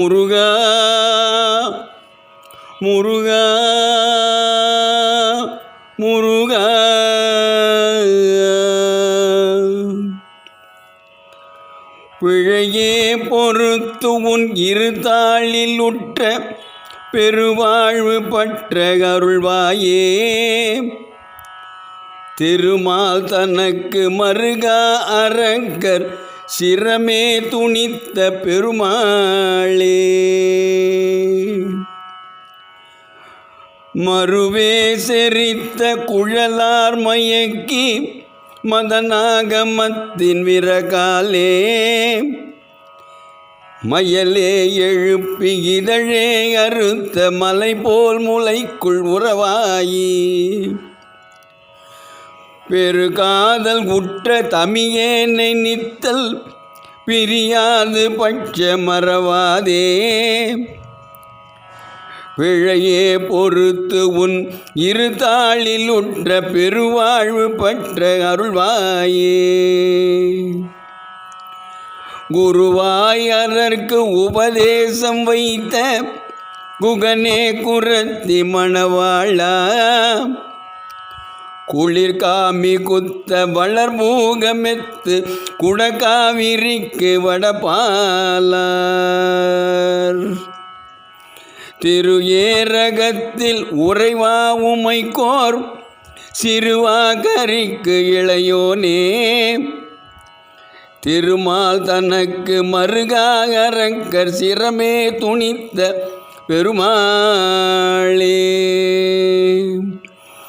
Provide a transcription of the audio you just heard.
முருகா முருகா முருகா பிழையே பொறுத்து உன் இருதாளில் உற்ற பெருவாழ்வு பற்ற அருள்வாயே. திருமால் தனக்கு மருகா அரங்கர் சிரமே துணித்த பெருமாளே. மறுவே செறித்த குழலார் மயக்கி மதனாகமத்தின் விரகாலே. மயலே எழுப்பி இதழே அறுத்த மலை போல் முளைக்குள் உறவாயி. பெருகாதல் உற்ற தமியேனை நித்தல் பிரியாது பட்ச மறவாதே. பிழையே பொறுத்து உன் இருதாளில் உற்ற பெருவாழ்வு பற்ற அருள்வாயே. குருவாய் அதற்கு உபதேசம் வைத்த குகனே குரத்தி மணவாளா. குளிர் காமி குத்த வளர்மூகமெத்து குடகாவிரிக்கு வடபாலார். திரு ஏரகத்தில் உறைவா உமைக்கோர் சிறுவாகரிக்கு இளையோனே. திருமால் தனக்கு மருகா அரங்கர் சிரமே துணித்த பெருமாளே.